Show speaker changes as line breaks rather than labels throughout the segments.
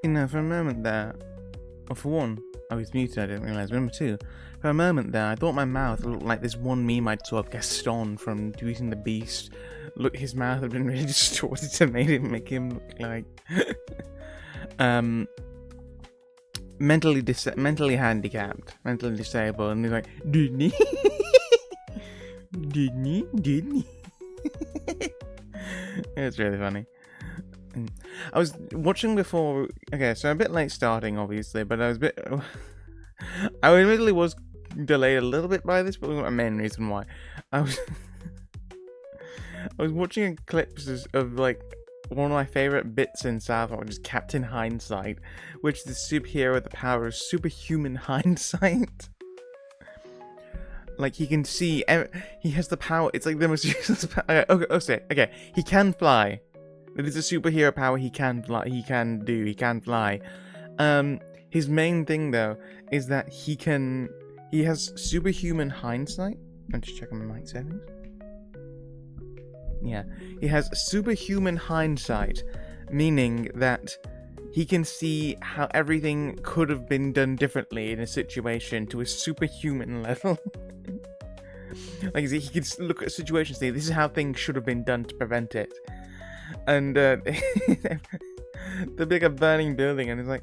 For a moment there, or for one, I was muted, I didn't realise. Number two, for a moment there, I thought my mouth looked like this one meme I'd saw of Gaston from Beauty and the Beast. Look, his mouth had been really distorted to make him look like mentally handicapped, mentally disabled, and he's like, didn't he? It's really funny. I was watching before. Okay, so I'm a bit late starting, obviously, but I admittedly was delayed a little bit by this, but wasn't my main reason why. I was watching clips of like one of my favorite bits in South Park, which is Captain Hindsight, which is the superhero with the power of superhuman hindsight. Like, he can see, he has the power. It's like the most useless power. Okay, he can fly. It is a superhero power. He can fly. He can fly. His main thing though is that he has superhuman hindsight. I'm just checking my mic settings. Yeah, he has superhuman hindsight, meaning that he can see how everything could have been done differently in a situation to a superhuman level. Like, he can look at a situation and say, this is how things should have been done to prevent it. And there'll be like a burning building, and it's like,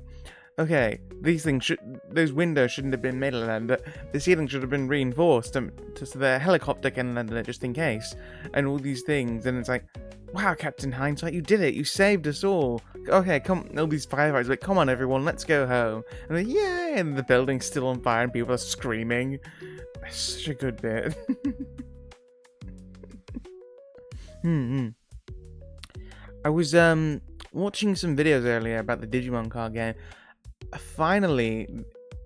okay, those windows shouldn't have been made of that. The ceiling should have been reinforced so the helicopter can land in it just in case, and all these things. And it's like, wow, Captain Hindsight, you did it! You saved us all. Okay, come, all these firefighters, like, come on, everyone, let's go home. And like, yay! And the building's still on fire, and people are screaming. It's such a good bit. I was watching some videos earlier about the Digimon card game. Finally,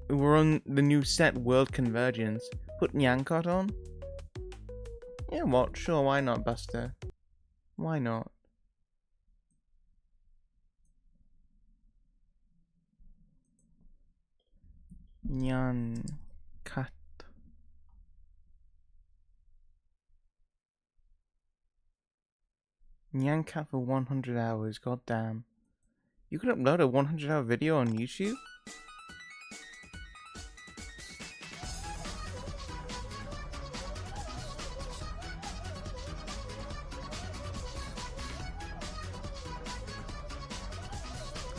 we're on the new set World Convergence. Put Nyankot on? Yeah, what? Sure, why not, Buster? Why not? Nyankat. Nyankat for 100 hours, goddamn. You could upload a 100-hour video on YouTube?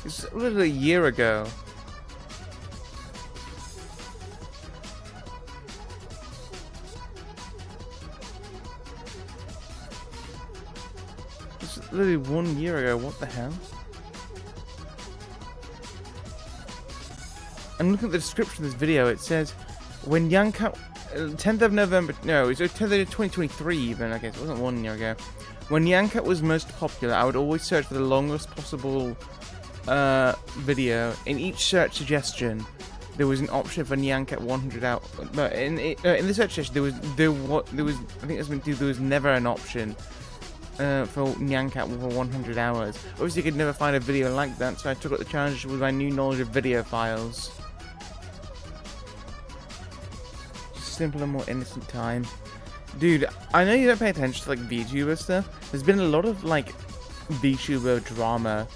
It's literally a year ago. It's literally 1 year ago, what the hell? And look at the description of this video, it says, when Nyankat, 10th of November, no, it's 10th of 2023 even, I guess, it wasn't 1 year ago. When Nyankat was most popular, I would always search for the longest possible video. In each search suggestion, there was an option for Nyankat 100 hours. No, in the search suggestion, there was never an option for Nyankat for 100 hours. Obviously, you could never find a video like that, so I took up the challenge with my new knowledge of video files. Simpler, more innocent time. Dude, I know you don't pay attention to like VTuber stuff. There's been a lot of like VTuber drama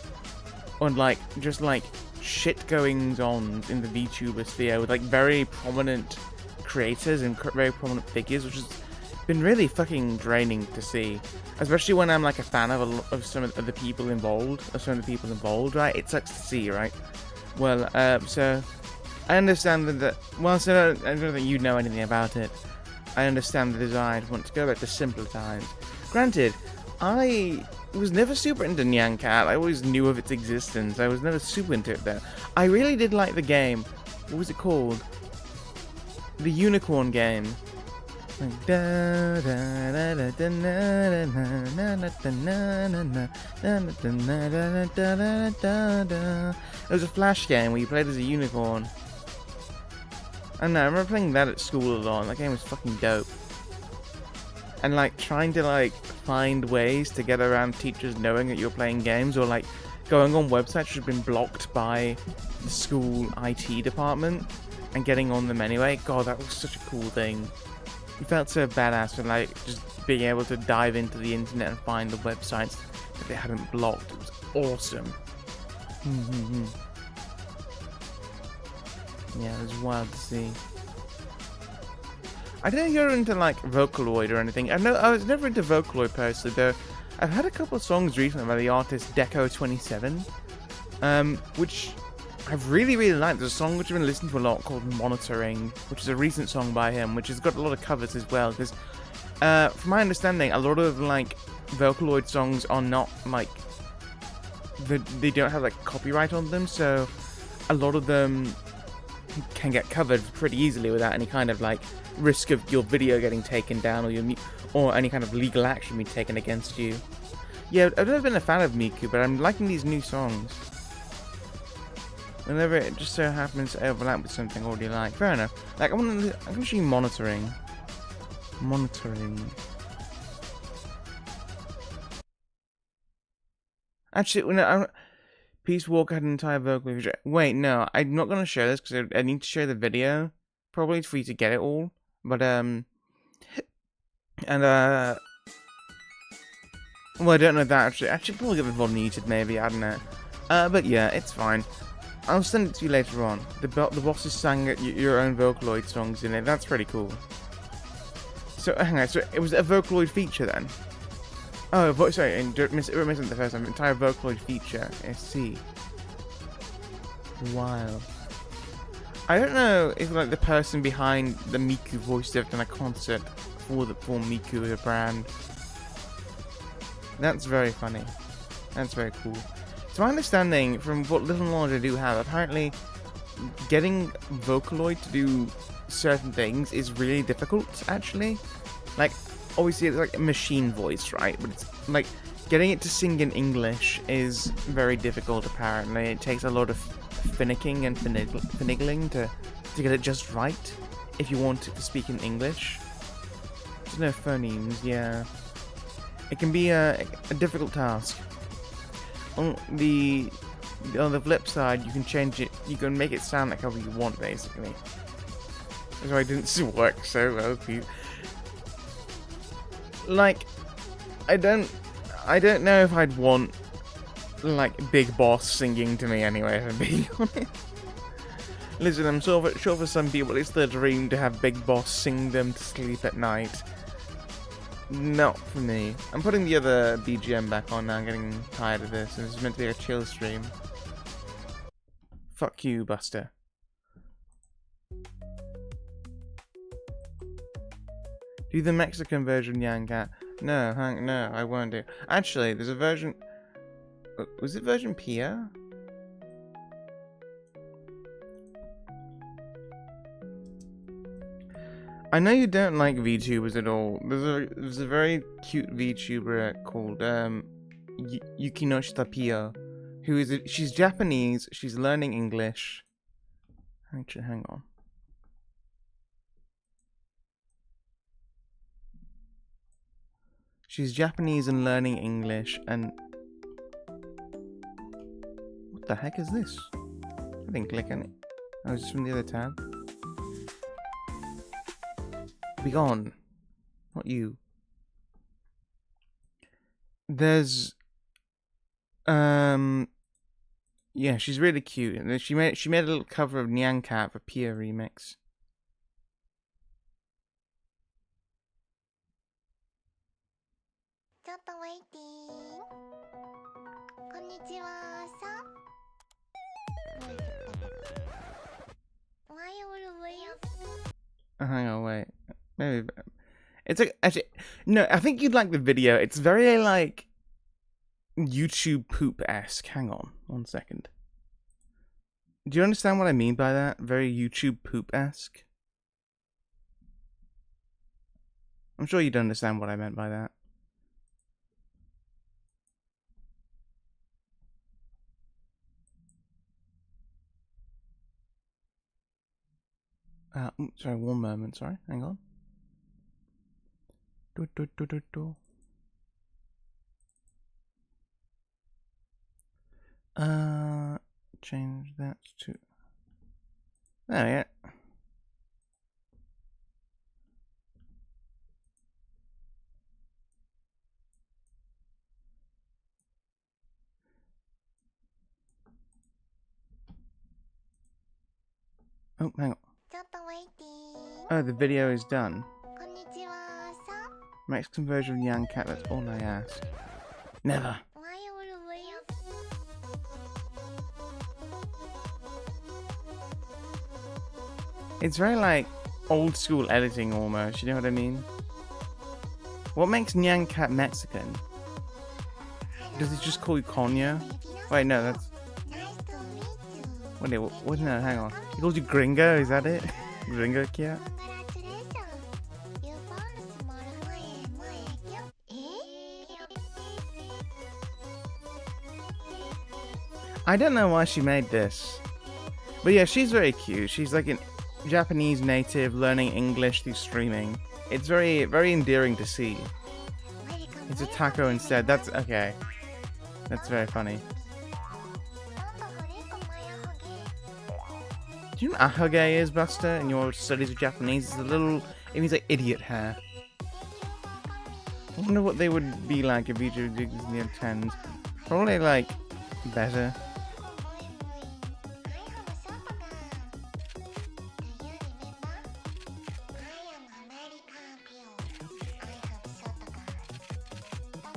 on like just like shit goings on in the VTuber sphere with like very prominent creators and very prominent figures, which has been really fucking draining to see. Especially when I'm like a fan of some of the people involved, right? It sucks to see, right? Well, so I understand that. Well, so I don't think you know anything about it. I understand the desire to want to go back to simpler times. Granted, I was never super into Nyankat. I always knew of its existence. I was never super into it though. I really did like the game. What was it called? The unicorn game. It was a flash game where you played as a unicorn. I don't know, I remember playing that at school a lot. That game was fucking dope. And like trying to like find ways to get around teachers knowing that you're playing games, or like going on websites which have been blocked by the school IT department and getting on them anyway. God, that was such a cool thing. You felt so badass for like just being able to dive into the internet and find the websites that they hadn't blocked. It was awesome. Yeah, it was wild to see. I didn't hear into like Vocaloid or anything. I was never into Vocaloid personally, though. I've had a couple of songs recently by the artist Deco27, which I've really liked. There's a song which I've been listening to a lot called Monitoring, which is a recent song by him, which has got a lot of covers as well. Because, from my understanding, a lot of like Vocaloid songs are not like they don't have like copyright on them, so a lot of them can get covered pretty easily without any kind of like risk of your video getting taken down or any kind of legal action being taken against you. Yeah, I've never been a fan of Miku, but I'm liking these new songs. Whenever it just so happens to overlap with something I already like. Fair enough. Like, I'm gonna show you Monitoring. Monitoring. Actually, no, Peace Walker had an entire vocal. Wait, no, I'm not gonna show this because I need to show the video, probably for you to get it all. But well, I don't know that actually. I should probably get the volume muted, maybe. I don't know. But yeah, it's fine. I'll send it to you later on. The bosses sang your own Vocaloid songs in it. That's pretty cool. So hang on. So it was a Vocaloid feature then. Oh, sorry. And missing the first time. Entire Vocaloid feature. I see. Wow. I don't know if like the person behind the Miku voice have done a concert for Miku as a brand. That's very funny. That's very cool. To my understanding, from what little knowledge I do have, apparently getting Vocaloid to do certain things is really difficult, actually. Like, obviously it's like a machine voice, right? But it's like, getting it to sing in English is very difficult, apparently. It takes a lot of finicking and finagling to get it just right, if you want it to speak in English. There's no phonemes, yeah. It can be a difficult task. On the flip side, you can change it. You can make it sound like however you want, basically. That's why it didn't work so well. Like, I don't know if I'd want like Big Boss singing to me anyway. If I'm being honest. Listen, I'm sure for some people it's their dream to have Big Boss sing them to sleep at night. Not for me. I'm putting the other BGM back on now. I'm getting tired of this. This is meant to be a chill stream. Fuck you, Buster. Do the Mexican version, Yankat. No, no, I won't do. Actually, there's a version. Was it version Pia? I know you don't like VTubers at all. There's a very cute VTuber called Yukinoshita Pia, she's Japanese. She's learning English. Actually, hang on. She's Japanese and learning English, and what the heck is this? I didn't click on it. Oh, it's from the other tab. Be gone. Not you. There's yeah, she's really cute. And she made a little cover of Nyan Cat for Pia Remix. Hang on, wait. Maybe it's like actually no. I think you'd like the video. It's very like YouTube poop-esque. Hang on, 1 second. Do you understand what I mean by that? Very YouTube poop-esque. I'm sure you'd understand what I meant by that. Sorry, 1 moment. Sorry, hang on. Change that to. There, yeah. Oh, hang on. Oh, the video is done. Mexican version of Nyan Cat, that's all I ask. Never. It's very like old school editing almost, you know what I mean? What makes Nyan Cat Mexican? Does he just call you Konya? Wait, no, that's... Wait, what? No, hang on. He calls you Gringo, is that it? Gringo Cat? I don't know why she made this. But yeah, she's very cute. She's like a Japanese native learning English through streaming. It's very, very endearing to see. It's a taco instead. That's okay. That's very funny. Do you know what ahage is, Buster, in your studies of Japanese? It's a little... It means like idiot hair. I wonder what they would be like if VTuber did this in the 10s. Probably like better.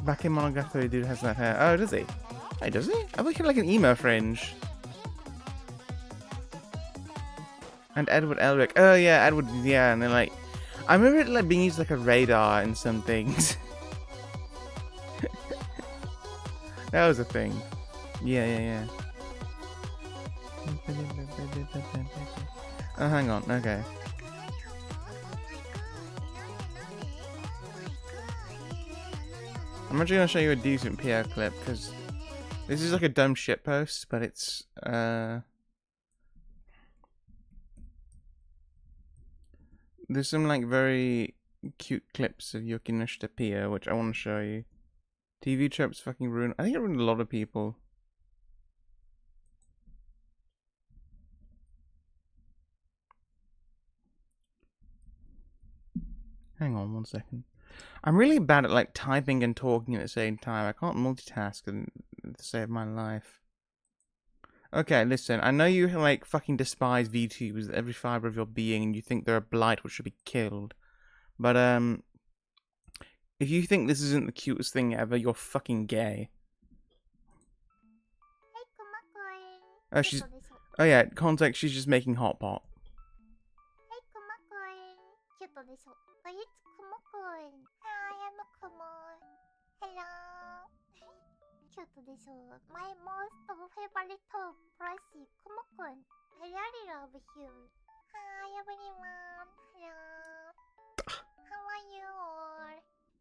Back in Monogatari, dude has that hair. Oh, does he? Hey, does he? I thought he had like an emo fringe. And Edward Elric. Oh yeah, Edward. Yeah, and then like, I remember it like being used like a radar in some things. That was a thing. Yeah. Oh, hang on. Okay. I'm actually gonna show you a decent PR clip because this is like a dumb shit post, but it's there's some like very cute clips of Yukinoshita Pia which I want to show you. TV tropes fucking ruin. I think it ruined a lot of people. Hang on 1 second. I'm really bad at like typing and talking at the same time. I can't multitask and save my life. Okay, listen. I know you like fucking despise VTubers with every fiber of your being, and you think they're a blight which should be killed. But if you think this isn't the cutest thing ever, you're fucking gay. Oh, she's. Oh yeah. Context. She's just making hot pot.
My most favorite brush, Kumo-kun. I really love you. Hi everyone. Hello. How are you all?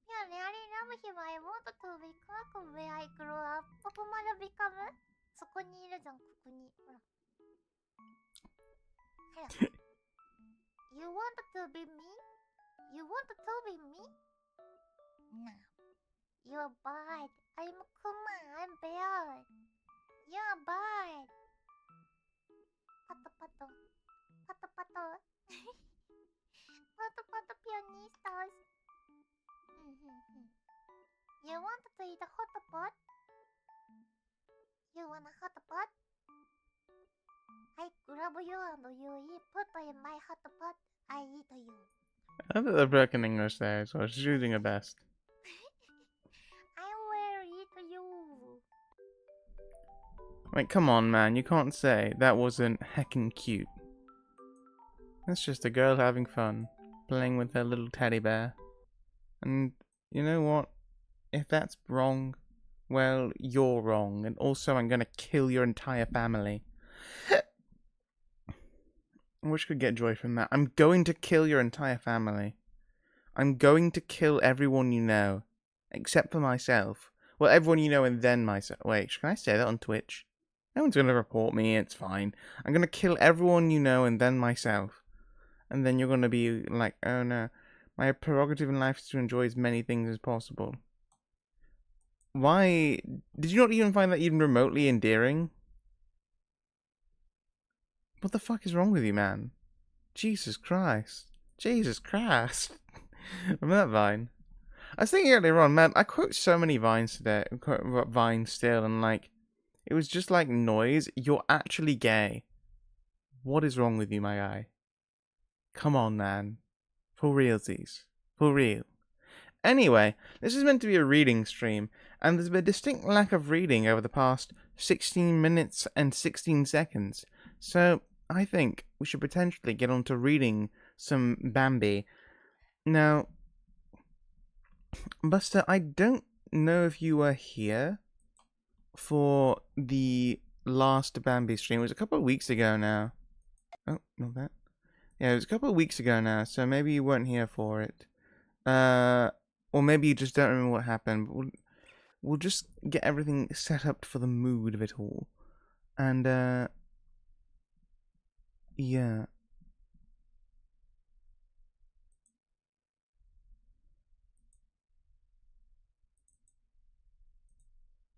Yeah, I really love him. I want to be Kumo-kun where I grow up. ここまで become? そこにいるじゃん、ここに。ほら。Hello. You want to be me? You want to be me? No. You're bad. I'm Kuma. I'm Bear. You're bad. Pato pato. Pato pato. Pato pato pianistas. You want to eat a hot pot? You want a hot pot? I grab you and you eat put in my hot pot. I eat you.
I thought the broken English there, so she's doing her best. Wait, come on, man. You can't say that wasn't heckin' cute. That's just a girl having fun, playing with her little teddy bear. And you know what? If that's wrong, well, you're wrong. And also, I'm gonna kill your entire family. I wish I could get joy from that. I'm going to kill your entire family. I'm going to kill everyone you know. Except for myself. Well, everyone you know and then myself. Wait, can I say that on Twitch? No one's going to report me, it's fine. I'm going to kill everyone you know and then myself. And then you're going to be like, oh no. My prerogative in life is to enjoy as many things as possible. Why? Did you not even find that even remotely endearing? What the fuck is wrong with you, man? Jesus Christ. Jesus Christ. Remember that Vine? I was thinking earlier on, man, I quote so many Vines today. I quote Vines still, and like, it was just like noise. You're actually gay. What is wrong with you, my guy? Come on, man. For realsies. For real. Anyway, this is meant to be a reading stream, and there's been a distinct lack of reading over the past 16 minutes and 16 seconds. So, I think we should potentially get on to reading some Bambi. Now, Buster, I don't know if you were here for the last Bambi stream. It was a couple of weeks ago now. Oh, not that. Yeah, it was a couple of weeks ago now, so maybe you weren't here for it. Or maybe you just don't remember what happened. But we'll just get everything set up for the mood of it all. And, yeah.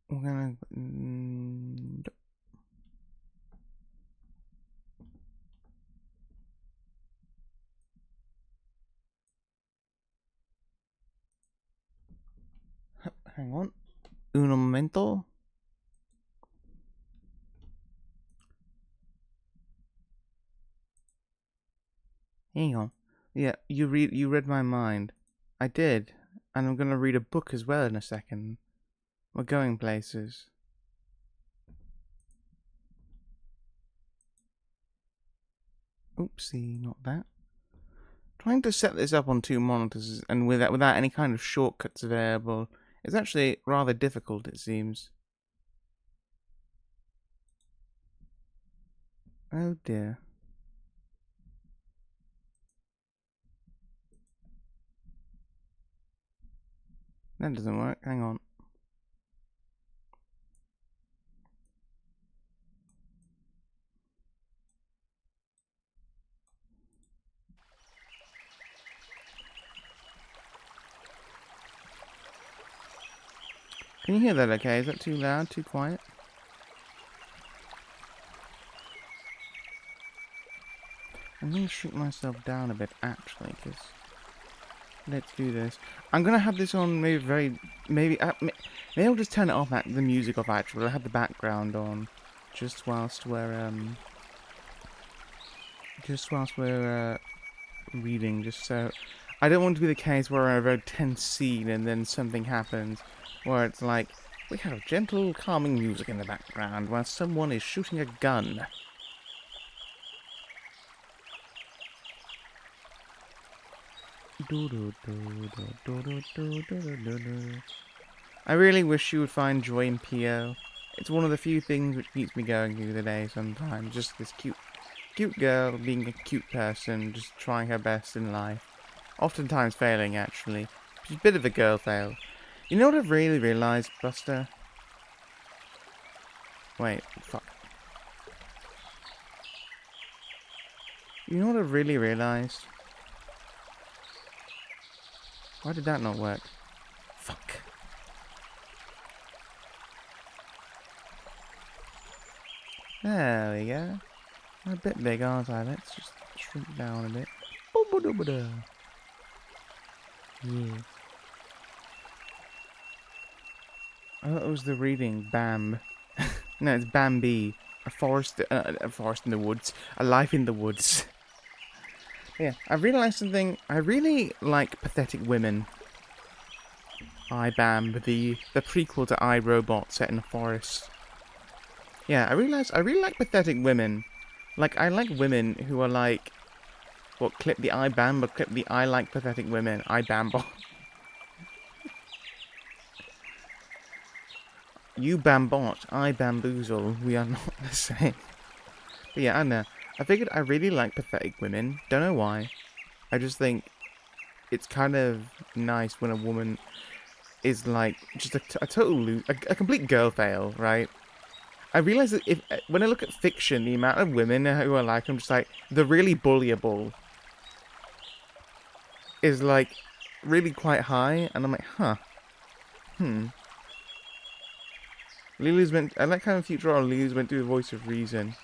We're gonna... hang on. Un momento. Hang on. Yeah, you read my mind. I did. And I'm gonna read a book as well in a second. We're going places. Oopsie, not that. Trying to set this up on 2 monitors and without any kind of shortcuts available is actually rather difficult, it seems. Oh dear. That doesn't work. Hang on. Can you hear that okay? Is that too loud? Too quiet? I'm going to shoot myself down a bit, actually, because... Let's do this. I'm going to have this on maybe I'll just turn it off, the music off, actually. I'll have the background on, just whilst we're reading, just so... I don't want to be the case where we're in a very tense scene and then something happens where it's like, we have gentle, calming music in the background while someone is shooting a gun. I really wish you would find joy in Pio. It's one of the few things which keeps me going through the day sometimes. Just this cute girl being a cute person, just trying her best in life. Oftentimes failing, actually. She's a bit of a girl fail. You know what I've really realised, Buster? Wait, fuck. You know what I've really realised? Why did that not work? Fuck. There we go. I'm a bit big, aren't I? Let's just shrink down a bit. Yeah. I thought it was the reading. Bam. No, it's Bambi. A forest in the woods. A life in the woods. Yeah, I've realised something. I really like pathetic women. I Bambi, the prequel to I, Robot set in a forest. Yeah, I realised I really like pathetic women. Like, I like women who are like, what, clip the I Bam, but clip the I like pathetic women. I Bambo. You Bambot, I Bamboozle. We are not the same. But yeah, I don't know. I figured I really like pathetic women. Don't know why. I just think it's kind of nice when a woman is like just a complete girl fail, right? I realize that when I look at fiction, the amount of women who are like, I'm just like, the really bullyable is like really quite high, and I'm like, huh, Lily's meant. I like how in Futurama Lily's meant to be the voice of reason,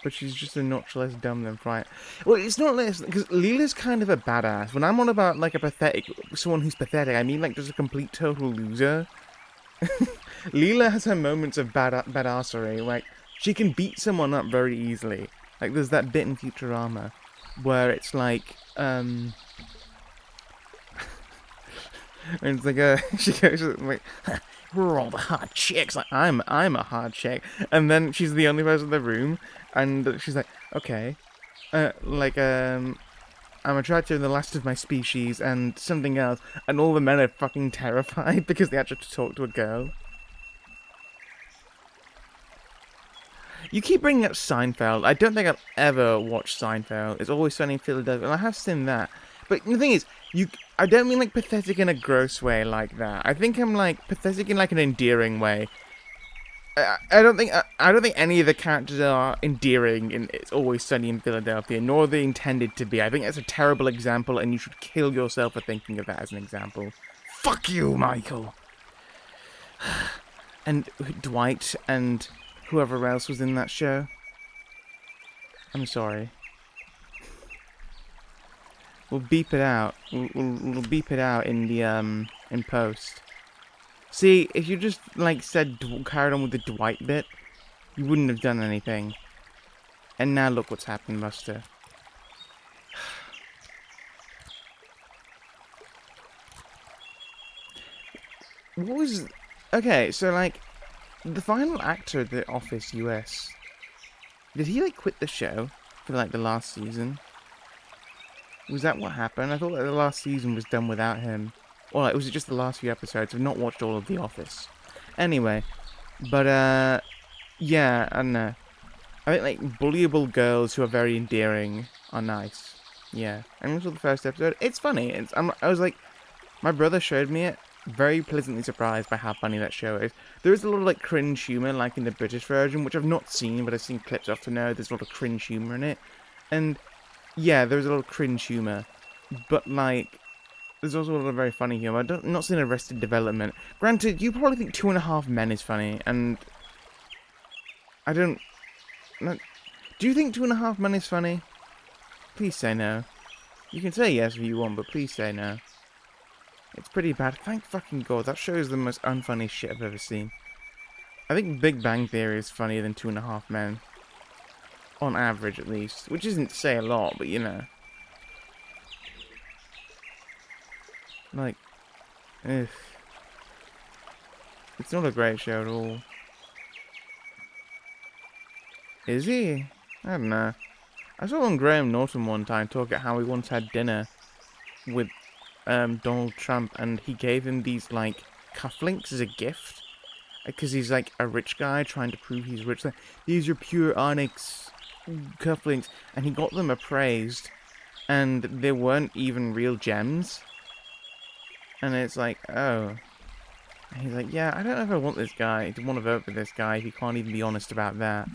but she's just a notch less dumb than Fright. Well, it's not less, because Leela's kind of a badass. When I'm on about like a pathetic, someone who's pathetic, I mean like just a complete total loser. Leela has her moments of badassery, like she can beat someone up very easily. Like, there's that bit in Futurama where it's like, and it's like, she goes like, we're all the hot chicks. Like, I'm a hot chick. And then she's the only person in the room, and she's like, okay, I'm attracted to the last of my species and something else, and all the men are fucking terrified because they actually have to talk to a girl. You keep bringing up Seinfeld. I don't think I've ever watched Seinfeld. It's Always Sunny in Philadelphia, and I have seen that. But the thing is, I don't mean like pathetic in a gross way like that. I think I'm like pathetic in like an endearing way. I don't think any of the characters are endearing in It's Always Sunny in Philadelphia, nor are they intended to be. I think that's a terrible example, and you should kill yourself for thinking of that as an example. Fuck you, Michael. And Dwight and whoever else was in that show. I'm sorry. We'll beep it out. We'll beep it out in the in post. See, if you just like carried on with the Dwight bit, you wouldn't have done anything. And now look what's happened, Buster. What was... Okay, so like, the final actor of The Office US, did he like quit the show for like the last season? Was that what happened? I thought that the last season was done without him. Or like, was it just the last few episodes? I've not watched all of The Office. Anyway, but yeah, I don't know. I think like bullyable girls who are very endearing are nice. Yeah, and this was the first episode. It's funny. I was like, my brother showed me it. Very pleasantly surprised by how funny that show is. There is a lot of like cringe humor, like in the British version, which I've not seen, but I've seen clips of to know there's a lot of cringe humor in it. And yeah, there's a lot of cringe humor, but like, there's also a lot of very funny humor. I'm not seeing Arrested Development. Granted, you probably think 2.5 Men is funny, and I don't. Do you think 2.5 Men is funny? Please say no. You can say yes if you want, but please say no. It's pretty bad. Thank fucking God. That show is the most unfunny shit I've ever seen. I think Big Bang Theory is funnier than 2.5 Men. On average, at least. Which isn't to say a lot, but you know. Like, ugh. It's not a great show at all. Is he? I don't know. I saw on Graham Norton one time talk about how he once had dinner with Donald Trump, and he gave him these like cufflinks as a gift because he's like a rich guy trying to prove he's rich. Like, these are pure onyx cufflinks, and he got them appraised, and they weren't even real gems. And it's like, oh. And he's like, yeah, I don't know if I want this guy. I don't want to vote for this guy if he can't even be honest about that.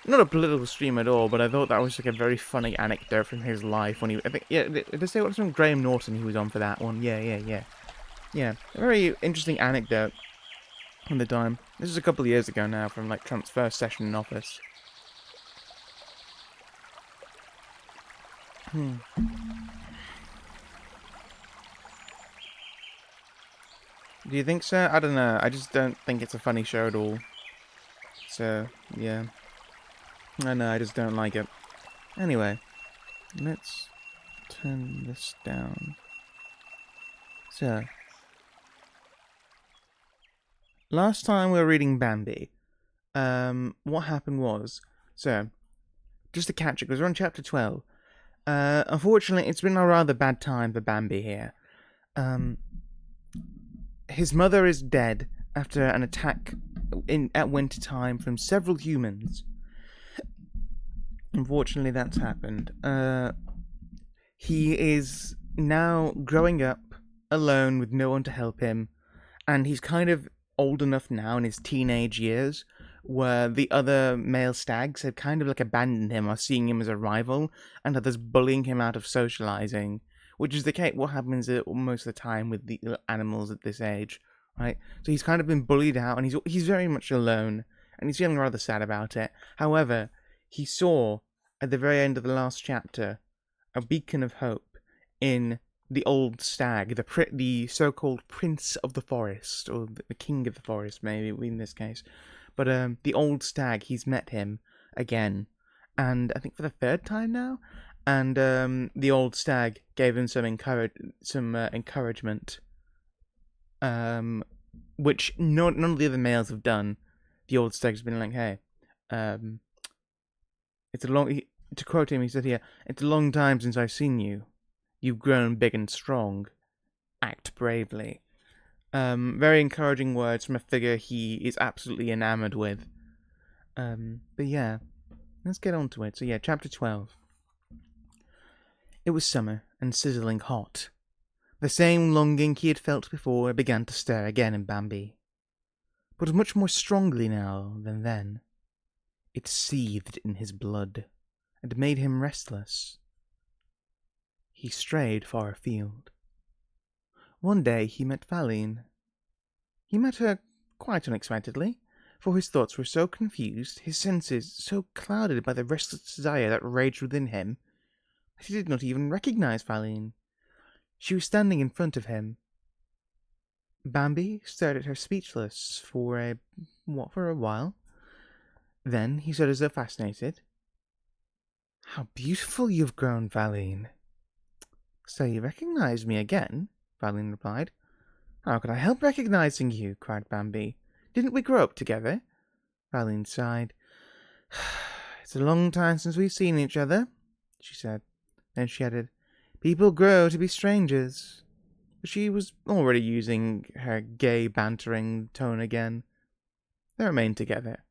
Not a political stream at all, but I thought that was like a very funny anecdote from his life when he... I think, yeah, did I say what was from Graham Norton he was on for that one? Yeah. Yeah, a very interesting anecdote from the time. This is a couple of years ago now, from like Trump's first session in office. Do you think so? I don't know. I just don't think it's a funny show at all. So, yeah. I know, I just don't like it. Anyway, let's turn this down. So, last time we were reading Bambi, what happened was, so, just to catch it, because we're on chapter 12. Unfortunately, it's been a rather bad time for Bambi here. His mother is dead after an attack at winter time from several humans. Unfortunately, that's happened. He is now growing up alone with no one to help him, and he's kind of old enough now in his teenage years where the other male stags have kind of like abandoned him or seeing him as a rival, and are thus bullying him out of socializing, which is the case. What happens most of the time with the animals at this age, right? So he's kind of been bullied out, and he's very much alone, and he's feeling rather sad about it. However, he saw, at the very end of the last chapter, a beacon of hope in the old stag, the so-called Prince of the Forest, or the King of the Forest, maybe, in this case. But the old stag, he's met him again, and I think for the third time now. And the old stag gave him some encouragement, which none of the other males have done. The old stag's been like, "Hey, it's a long." To quote him, he said here, "It's a long time since I've seen you. You've grown big and strong. Act bravely." Very encouraging words from a figure he is absolutely enamored with. But yeah, let's get on to it. So yeah, chapter 12. It was summer and sizzling hot. The same longing he had felt before began to stir again in Bambi, but much more strongly now than then. It seethed in his blood and made him restless. He strayed far afield. One day he met Faline. He met her quite unexpectedly, for his thoughts were so confused, his senses so clouded by the restless desire that raged within him, that he did not even recognize Faline. She was standing in front of him. Bambi stared at her speechless for a while. Then he said as though fascinated, "How beautiful you've grown, Faline." "So you recognize me again?" Faline replied. "How could I help recognizing you?" cried Bambi. "Didn't we grow up together?" Faline sighed. "It's a long time since we've seen each other," she said. Then she added, "People grow to be strangers." But she was already using her gay, bantering tone again. They remained together.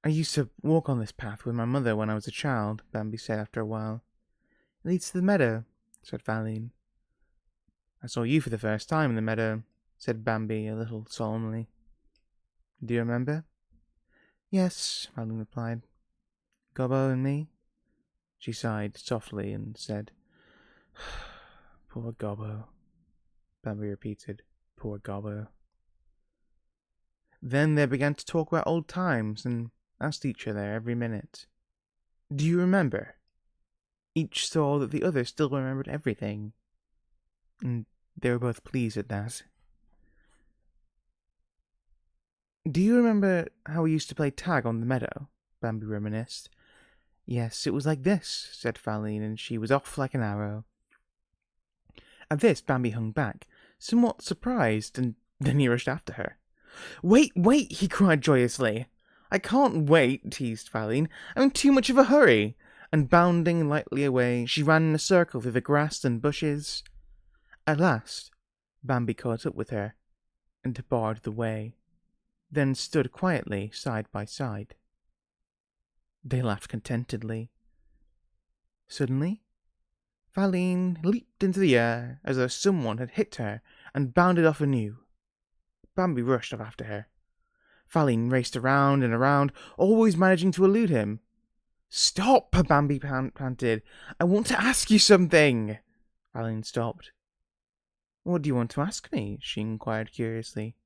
"I used to walk on this path with my mother when I was a child," Bambi said after a while. "It leads to the meadow," said Faline. "I saw you for the first time in the meadow," said Bambi a little solemnly. "Do you remember?" "Yes," Faline replied. "Gobbo and me?" She sighed softly and said, "Poor Gobbo." Bambi repeated, "Poor Gobbo." Then they began to talk about old times and asked each other every minute, "Do you remember?" Each saw that the other still remembered everything, and they were both pleased at that. "Do you remember how we used to play tag on the meadow?" Bambi reminisced. "Yes, it was like this," said Faline, and she was off like an arrow. At this, Bambi hung back, somewhat surprised, and then he rushed after her. "Wait, wait!" he cried joyously. "I can't wait," teased Faline. "I'm in too much of a hurry." And bounding lightly away, she ran in a circle through the grass and bushes. At last, Bambi caught up with her and barred the way, then stood quietly side by side. They laughed contentedly. Suddenly, Faline leaped into the air as though someone had hit her and bounded off anew. Bambi rushed off after her. Faline raced around and around, always managing to elude him. "Stop!" Bambi panted. "I want to ask you something." Faline stopped. "What do you want to ask me?" she inquired curiously.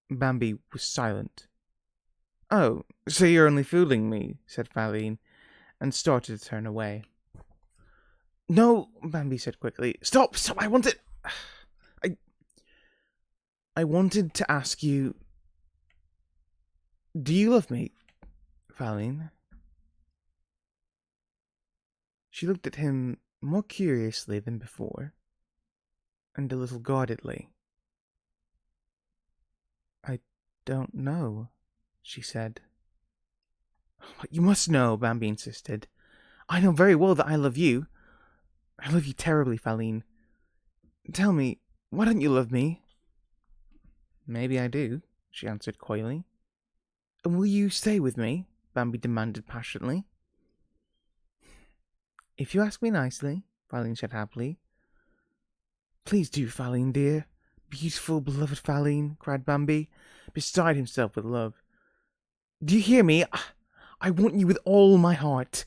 Bambi was silent. "Oh, so you're only fooling me," said Faline, and started to turn away. "No," Bambi said quickly. Stop! I wanted... I wanted to ask you... Do you love me, Faline?" She looked at him more curiously than before, and a little guardedly. "I don't know," she said. "You must know," Bambi insisted. "I know very well that I love you. I love you terribly, Faline. Tell me, why don't you love me?" "Maybe I do," she answered coyly. "And will you stay with me?" Bambi demanded passionately. "If you ask me nicely," Faline said happily. "Please do, Faline, dear. Beautiful, beloved Faline," cried Bambi, beside himself with love. "Do you hear me? I want you with all my heart."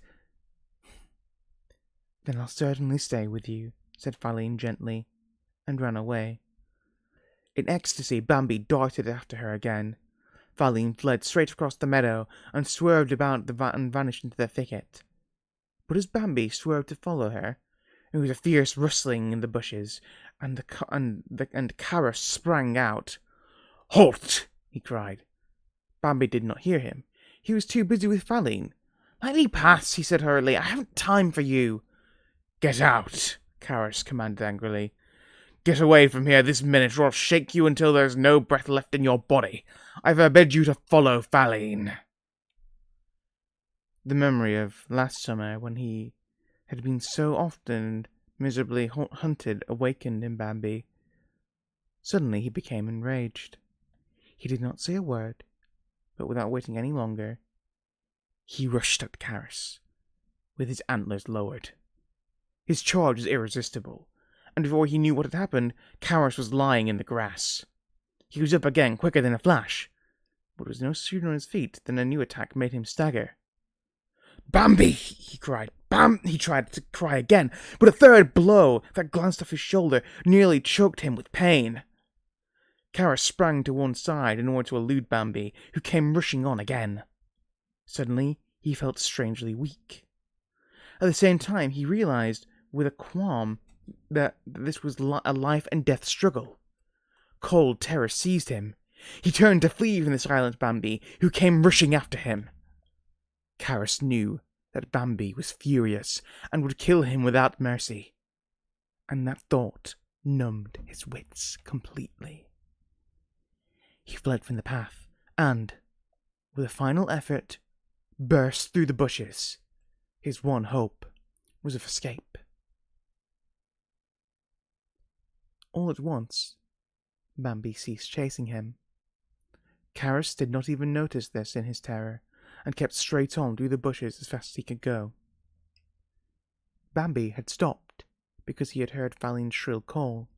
"Then I'll certainly stay with you," said Faline gently, and ran away. In ecstasy, Bambi darted after her again. Faline fled straight across the meadow and swerved about and vanished into the thicket. But as Bambi swerved to follow her, there was a fierce rustling in the bushes, and Kara sprang out. "Halt!" he cried. Bambi did not hear him. He was too busy with Faline. Let me pass, he said hurriedly. I haven't time for you. Get out, Karis commanded angrily. Get away from here this minute, or I'll shake you until there's no breath left in your body. I forbid you to follow Faline. The memory of last summer, when he had been so often miserably hunted, awakened in Bambi. Suddenly he became enraged. He did not say a word, but without waiting any longer, he rushed at Karis, with his antlers lowered. His charge was irresistible, and before he knew what had happened, Karis was lying in the grass. He was up again, quicker than a flash, but was no sooner on his feet than a new attack made him stagger. Bambi! He cried. He tried to cry again, but a third blow that glanced off his shoulder nearly choked him with pain. Karis sprang to one side in order to elude Bambi, who came rushing on again. Suddenly, he felt strangely weak. At the same time, he realized, with a qualm, that this was a life-and-death struggle. Cold terror seized him. He turned to flee from the silent Bambi, who came rushing after him. Karis knew that Bambi was furious and would kill him without mercy, and that thought numbed his wits completely. He fled from the path and, with a final effort, burst through the bushes. His one hope was of escape. All at once, Bambi ceased chasing him. Karis did not even notice this in his terror, and kept straight on through the bushes as fast as he could go. Bambi had stopped because he had heard Faline's shrill call.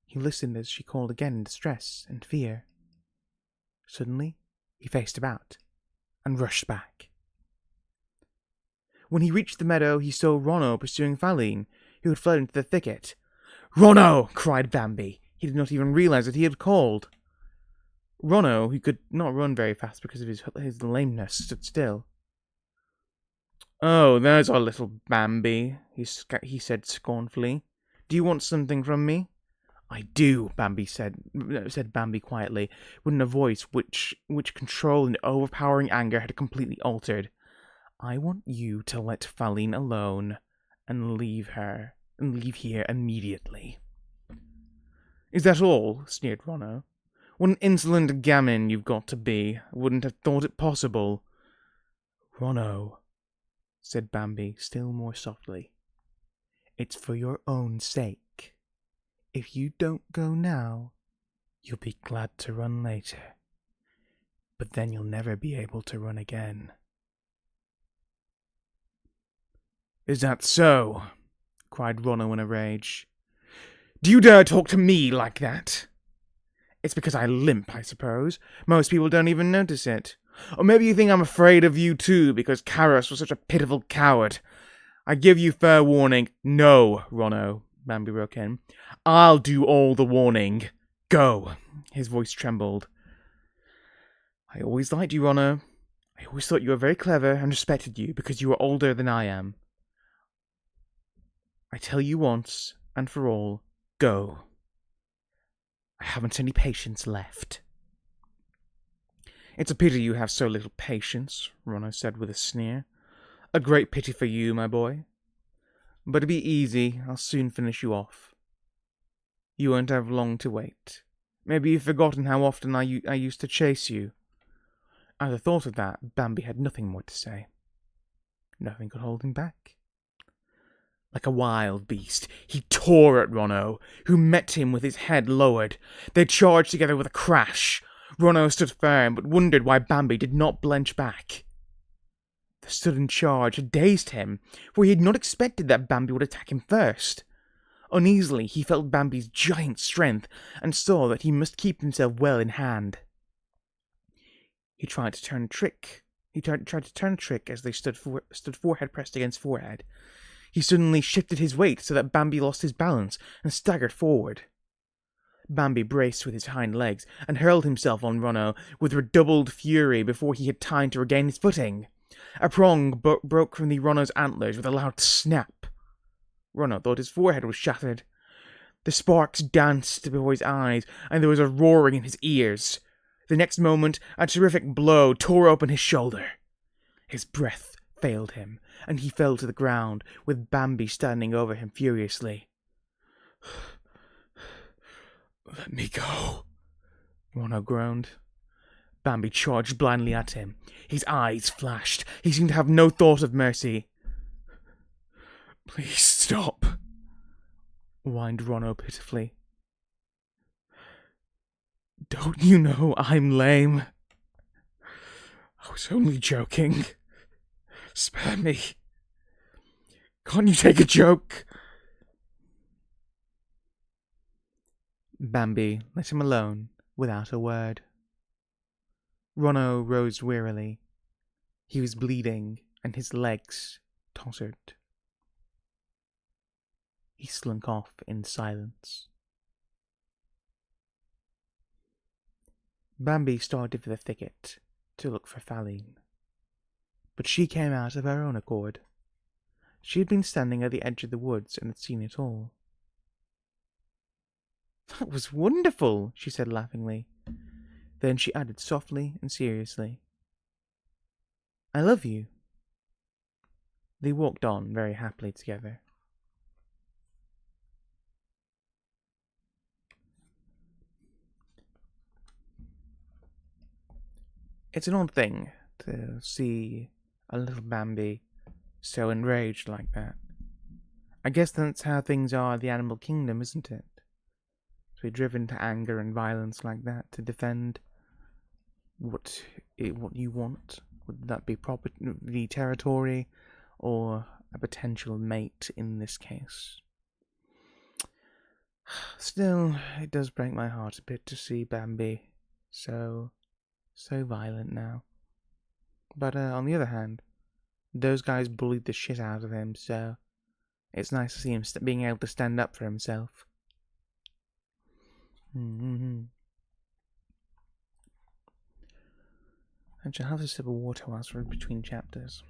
He listened as she called again in distress and fear. Suddenly, he faced about and rushed back. When he reached the meadow, he saw Ronno pursuing Faline, who had fled into the thicket. "Ronno!" cried Bambi. He did not even realize that he had called. Ronno, who could not run very fast because of his lameness, stood still. "Oh, there's our little Bambi," he said scornfully. "Do you want something from me?" "I do," said Bambi quietly, but in a voice which control and overpowering anger had completely altered. "I want you to let Faline alone and leave here immediately." "Is that all?" sneered Ronno. "What an insolent gamin you've got to be. I wouldn't have thought it possible." "Ronno," said Bambi still more softly, "it's for your own sake. If you don't go now, you'll be glad to run later. But then you'll never be able to run again." "Is that so?" cried Ronno in a rage. "Do you dare talk to me like that?" "It's because I limp, I suppose. Most people don't even notice it. Or maybe you think I'm afraid of you too, because Karis was such a pitiful coward. I give you fair warning." "No, Ronno," Bambi broke in. "I'll do all the warning. Go." His voice trembled. "I always liked you, Ronno. I always thought you were very clever and respected you because you were older than I am. I tell you once and for all, go. I haven't any patience left." "It's a pity you have so little patience," Ronno said with a sneer. "A great pity for you, my boy. But be easy, I'll soon finish you off. You won't have long to wait. Maybe you've forgotten how often I used to chase you." At the thought of that, Bambi had nothing more to say. Nothing could hold him back. Like a wild beast, he tore at Ronno, who met him with his head lowered. They charged together with a crash. Ronno stood firm, but wondered why Bambi did not blench back. The sudden charge had dazed him, for he had not expected that Bambi would attack him first. Uneasily, he felt Bambi's giant strength, and saw that he must keep himself well in hand. He tried to turn a trick. As they stood forehead pressed against forehead. He suddenly shifted his weight so that Bambi lost his balance and staggered forward. Bambi braced with his hind legs and hurled himself on Ronno with redoubled fury before he had time to regain his footing. A prong broke from the Ronno's antlers with a loud snap. Ronno thought his forehead was shattered. The sparks danced before his eyes, and there was a roaring in his ears. The next moment, a terrific blow tore open his shoulder. His breath failed him, and he fell to the ground, with Bambi standing over him furiously. "Let me go," Rono groaned. Bambi charged blindly at him. His eyes flashed. He seemed to have no thought of mercy. "Please stop," whined Rono pitifully. "Don't you know I'm lame? I was only joking. Spare me. Can't you take a joke?" Bambi let him alone without a word. Rono rose wearily. He was bleeding, and his legs tottered. He slunk off in silence. Bambi started for the thicket to look for Faline, but she came out of her own accord. She had been standing at the edge of the woods and had seen it all. "That was wonderful," she said laughingly. Then she added softly and seriously, "I love you." They walked on very happily together. It's an odd thing to see a little Bambi so enraged like that. I guess that's how things are in the animal kingdom, isn't it? To be driven to anger and violence like that to defend what you want, would that be property, territory, or a potential mate in this case? Still, it does break my heart a bit to see Bambi so violent now. But on the other hand, those guys bullied the shit out of him, so it's nice to see him being able to stand up for himself. I shall have a sip of water whilst we're between chapters.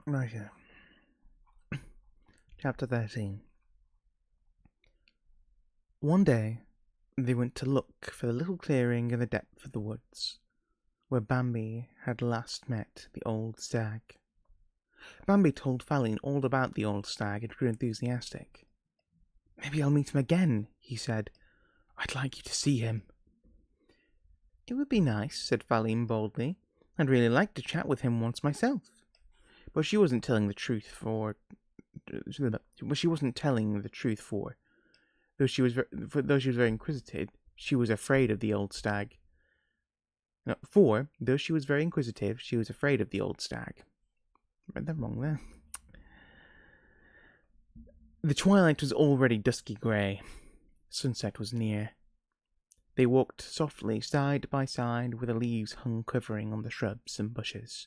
Right here. Chapter 13. One day, they went to look for the little clearing in the depth of the woods, where Bambi had last met the old stag. Bambi told Faline all about the old stag and grew enthusiastic. "Maybe I'll meet him again," he said. "I'd like you to see him." "It would be nice," said Faline boldly. "I'd really like to chat with him once myself." But she wasn't telling the truth for... Though she was very inquisitive, she was afraid of the old stag. No, for, though she was very inquisitive, she was afraid of the old stag. I read that wrong there. The twilight was already dusky grey. Sunset was near. They walked softly side by side with the leaves hung quivering on the shrubs and bushes,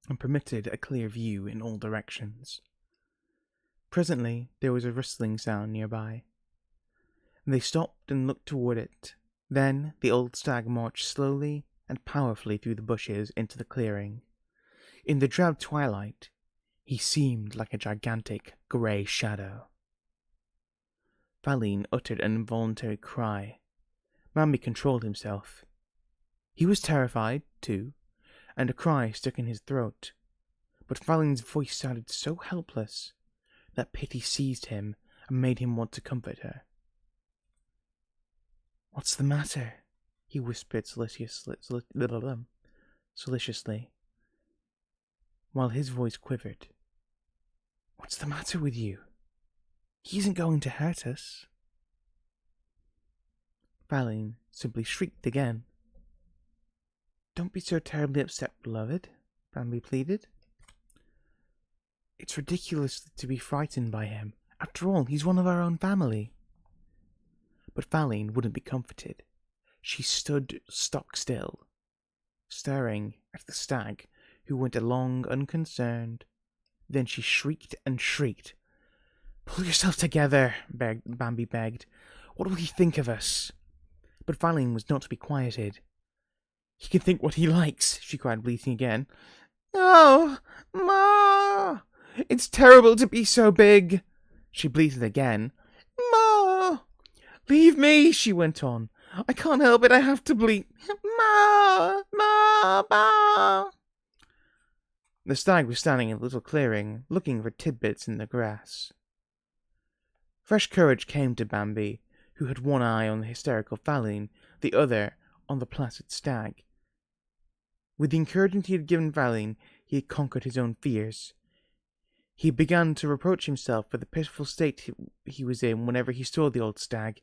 and permitted a clear view in all directions. Presently there was a rustling sound nearby. They stopped and looked toward it. Then the old stag marched slowly and powerfully through the bushes into the clearing. In the drab twilight, he seemed like a gigantic grey shadow. Faline uttered an involuntary cry. Bambi controlled himself. He was terrified, too, and a cry stuck in his throat. But Faline's voice sounded so helpless that pity seized him and made him want to comfort her. "What's the matter?" he whispered solicitously, while his voice quivered. "What's the matter with you? He isn't going to hurt us." Faline simply shrieked again. "Don't be so terribly upset, beloved," Bambi pleaded. "It's ridiculous to be frightened by him. After all, he's one of our own family." But Faline wouldn't be comforted. She stood stock still, staring at the stag, who went along unconcerned. Then she shrieked and shrieked. "Pull yourself together," Bambi begged. "What will he think of us?" But Faline was not to be quieted. "He can think what he likes," she cried, bleating again. Oh, Ma! It's terrible to be so big. She bleated again. Ma! Leave me, she went on. I can't help it, I have to bleat. Ma! Ma! Ma! The stag was standing in a little clearing, looking for tidbits in the grass. Fresh courage came to Bambi, who had one eye on the hysterical Faline, the other on the placid stag. With the encouragement he had given Faline, he had conquered his own fears. He began to reproach himself for the pitiful state he was in whenever he saw the old stag,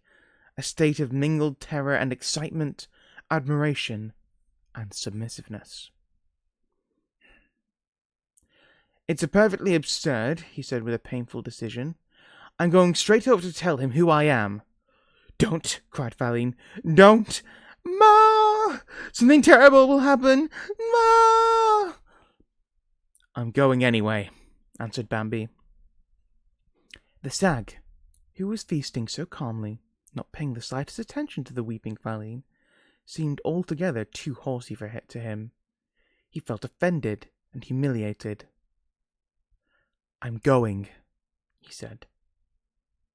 a state of mingled terror and excitement, admiration and submissiveness. It's perfectly absurd, he said with a painful decision. I'm going straight over to tell him who I am. Don't, cried Faline. Don't! Ma! Something terrible will happen! Ma! I'm going anyway, answered Bambi. The stag, who was feasting so calmly, not paying the slightest attention to the weeping Faline, seemed altogether too haughty to him. He felt offended and humiliated. I'm going, he said.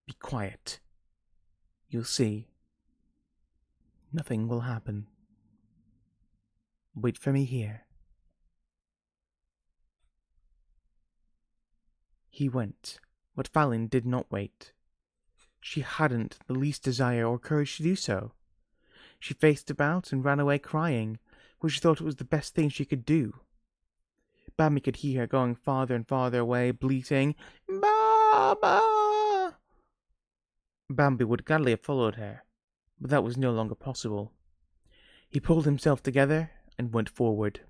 Be quiet. You'll see. Nothing will happen. Wait for me here. He went, but Faline did not wait. She hadn't the least desire or courage to do so. She faced about and ran away crying, for she thought it was the best thing she could do. Bambi could hear her going farther and farther away, bleating, Ba! Ba! Bambi would gladly have followed her, but that was no longer possible. He pulled himself together and went forward.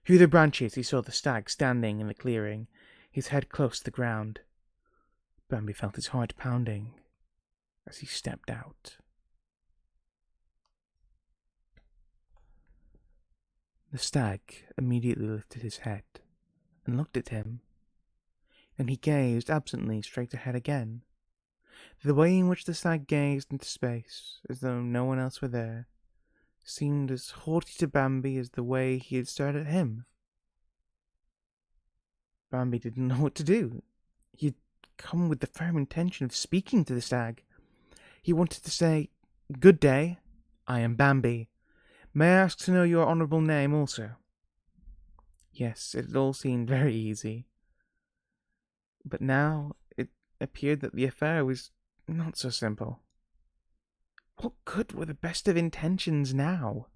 Through the branches he saw the stag standing in the clearing, his head close to the ground. Bambi felt his heart pounding as he stepped out. The stag immediately lifted his head and looked at him. Then he gazed absently straight ahead again. The way in which the stag gazed into space, as though no one else were there, seemed as haughty to Bambi as the way he had stared at him. Bambi didn't know what to do. He had come with the firm intention of speaking to the stag. He wanted to say, Good day, I am Bambi. May I ask to know your honourable name also? Yes, it had all seemed very easy. But now it appeared that the affair was not so simple. What good were the best of intentions now?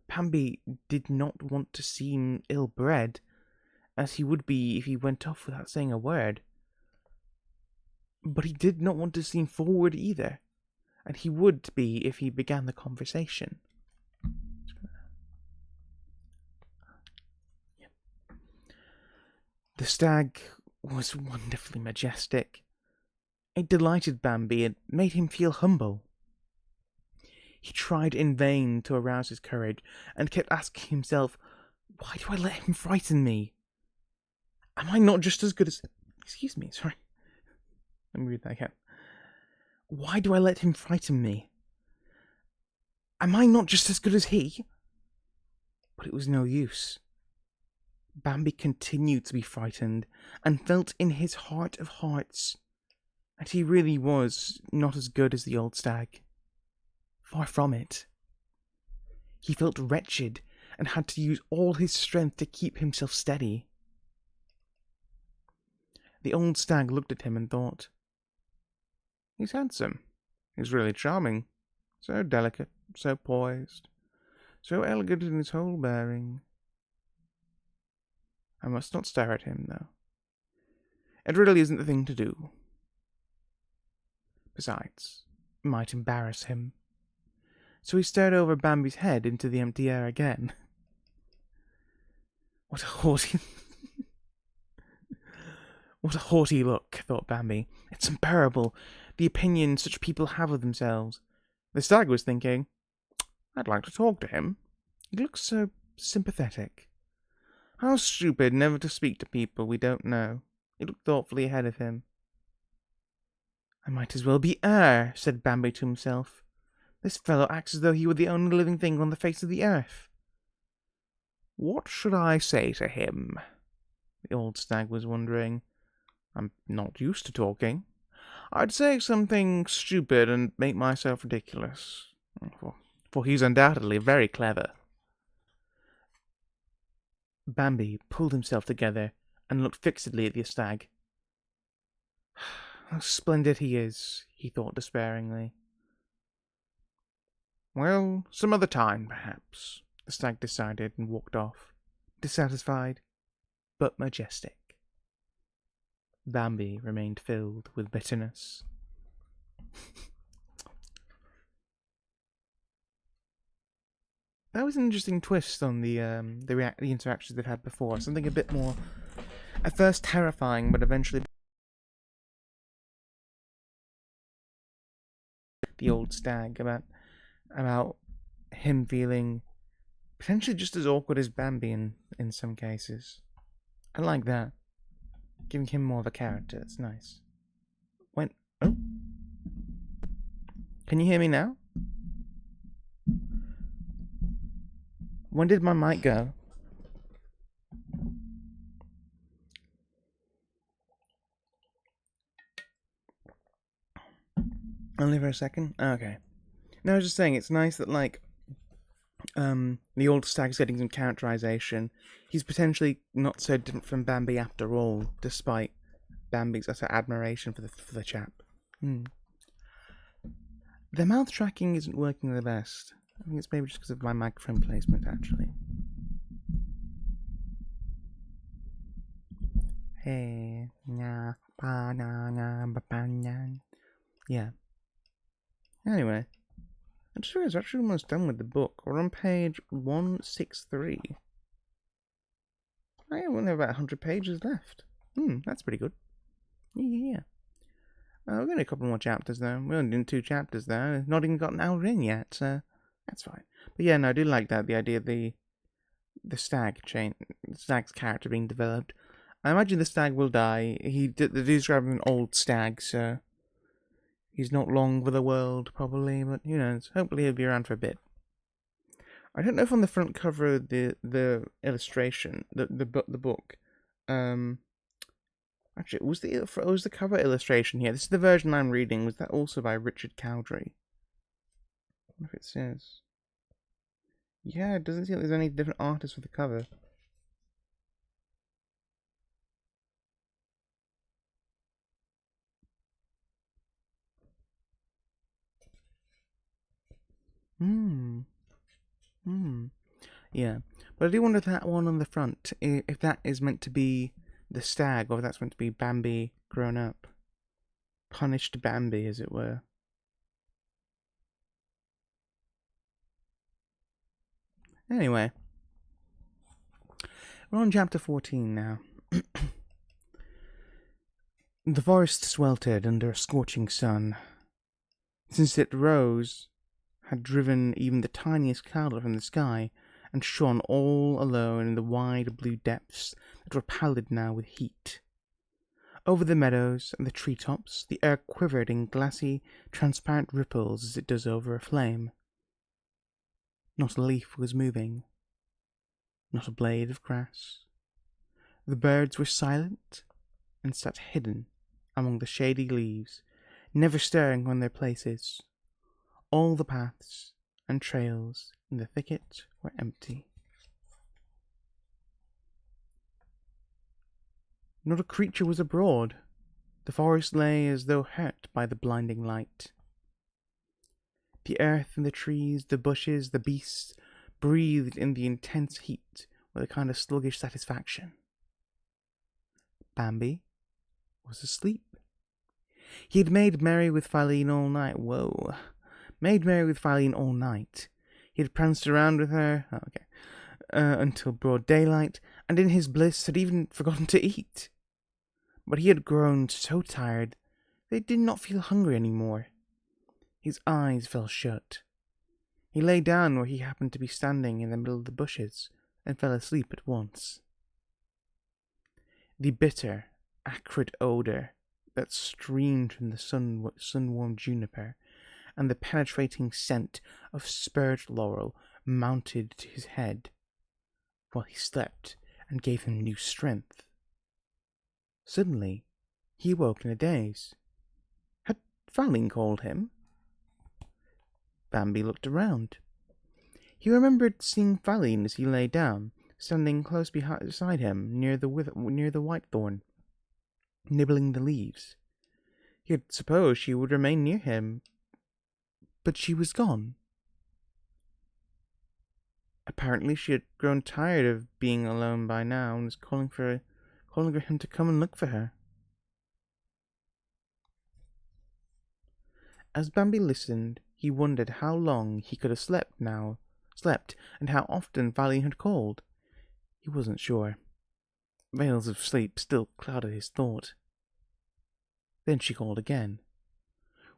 Bambi did not want to seem ill-bred, as he would be if he went off without saying a word. But he did not want to seem forward either, and he would be if he began the conversation. The stag was wonderfully majestic. It delighted Bambi and made him feel humble. He tried in vain to arouse his courage, and kept asking himself, Why do I let him frighten me? Am I not just as good as... Excuse me, sorry. Let me read that again. Why do I let him frighten me? Am I not just as good as he? But it was no use. Bambi continued to be frightened, and felt in his heart of hearts that he really was not as good as the old stag. Far from it. He felt wretched, and had to use all his strength to keep himself steady. The old stag looked at him and thought, He's handsome. He's really charming. So delicate, so poised, so elegant in his whole bearing. I must not stare at him, though. It really isn't the thing to do. Besides, it might embarrass him. So he stared over Bambi's head into the empty air again. What a haughty... What a haughty look, thought Bambi. It's unbearable, the opinion such people have of themselves. The stag was thinking, I'd like to talk to him. He looks so sympathetic. How stupid never to speak to people we don't know. He looked thoughtfully ahead of him. I might as well be air, said Bambi to himself. This fellow acts as though he were the only living thing on the face of the earth. What should I say to him? The old stag was wondering. I'm not used to talking. I'd say something stupid and make myself ridiculous. For he's undoubtedly very clever. Bambi pulled himself together and looked fixedly at the stag. How splendid he is, he thought despairingly. Well, some other time, perhaps, the stag decided and walked off, dissatisfied, but majestic. Bambi remained filled with bitterness. That was an interesting twist on the interactions they've had before. Something a bit more, at first terrifying, but eventually the old stag about him feeling potentially just as awkward as Bambi in some cases. I like that. Giving him more of a character. It's nice. Oh. Can you hear me now? When did my mic go? Only for a second? Okay. No, I was just saying, it's nice that, the old stag's getting some characterization. He's potentially not so different from Bambi after all, despite Bambi's utter admiration for the chap. The mouth tracking isn't working the best. I think it's maybe just because of my microphone placement, actually. Hey, na, ba, na, na, ba, ba, na. Yeah. Anyway, I just realized we're actually almost done with the book. We're on page 163. I only have about 100 pages left. That's pretty good. Yeah. We're going to a couple more chapters, though. We're only doing 2 chapters, though. Not even got an hour in yet, so that's fine. But yeah, no, I do like that, the idea of the stag's character being developed. I imagine the stag will die. They describe him an old stag, so he's not long for the world, probably, but who knows? Hopefully he'll be around for a bit. I don't know if on the front cover of the illustration, the book, actually, was the cover illustration here? This is the version I'm reading. Was that also by Richard Cowdery? I wonder if it says. Yeah, it doesn't seem like there's any different artists for the cover. Yeah. But I do wonder if that one on the front, if that is meant to be the stag, or if that's meant to be Bambi grown up. Punished Bambi, as it were. Anyway. We're on chapter 14 now. The forest sweltered under a scorching sun. Since it rose, had driven even the tiniest cloudlet from the sky, and shone all alone in the wide blue depths that were pallid now with heat. Over the meadows and the tree-tops, the air quivered in glassy, transparent ripples as it does over a flame. Not a leaf was moving, not a blade of grass. The birds were silent and sat hidden among the shady leaves, never stirring from their places. All the paths and trails in the thicket were empty. Not a creature was abroad. The forest lay as though hurt by the blinding light. The earth and the trees, the bushes, the beasts, breathed in the intense heat with a kind of sluggish satisfaction. Bambi was asleep. He had made merry with Philine all night. Made merry with Philine all night. He had pranced around with her, until broad daylight, and in his bliss had even forgotten to eat. But he had grown so tired that he did not feel hungry any more. His eyes fell shut. He lay down where he happened to be standing in the middle of the bushes, and fell asleep at once. The bitter, acrid odour that streamed from the sun-warmed juniper, and the penetrating scent of spurged laurel mounted to his head. while he slept and gave him new strength. Suddenly, he awoke in a daze. Had Falin called him? Bambi looked around. He remembered seeing Falin as he lay down, standing close beside him near the whitethorn, nibbling the leaves. He had supposed she would remain near him, but she was gone. Apparently she had grown tired of being alone by now and was calling for him to come and look for her. As Bambi listened, he wondered how long he could have slept, and how often Falin had called. He wasn't sure. Veils of sleep still clouded his thought. Then she called again.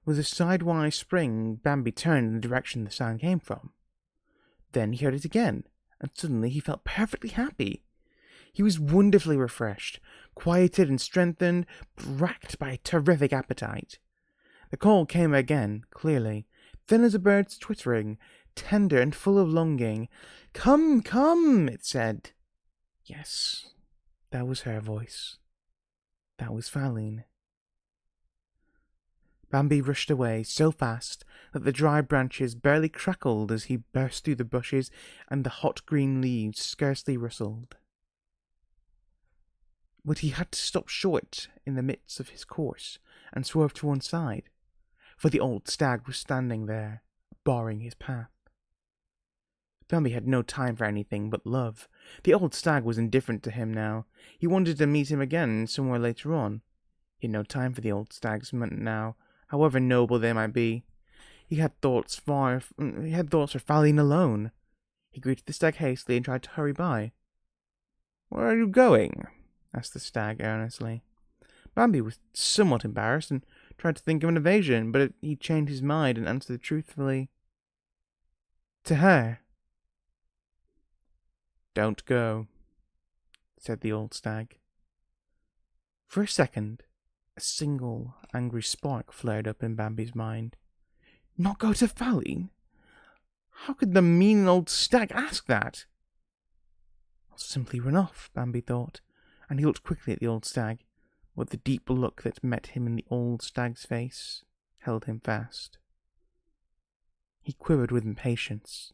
With a sidewise spring, Bambi turned in the direction the sound came from. Then he heard it again, and suddenly he felt perfectly happy. He was wonderfully refreshed, quieted and strengthened, but racked by a terrific appetite. The call came again, clearly, thin as a bird's twittering, tender and full of longing. "Come, come," it said. Yes, that was her voice. That was Falin. Bambi rushed away so fast that the dry branches barely crackled as he burst through the bushes, and the hot green leaves scarcely rustled. But he had to stop short in the midst of his course and swerve to one side, for the old stag was standing there, barring his path. Bambi had no time for anything but love. The old stag was indifferent to him now. He wanted to meet him again somewhere later on. He had no time for the old stags now, however noble they might be. He had thoughts for Falin alone. He greeted the stag hastily and tried to hurry by. "Where are you going?" asked the stag earnestly. Bambi was somewhat embarrassed and tried to think of an evasion, but he changed his mind and answered truthfully, "To her." "Don't go," said the old stag. For a second, a single angry spark flared up in Bambi's mind. Not go to Falin? How could the mean old stag ask that? I'll simply run off, Bambi thought, and he looked quickly at the old stag, but the deep look that met him in the old stag's face held him fast. He quivered with impatience,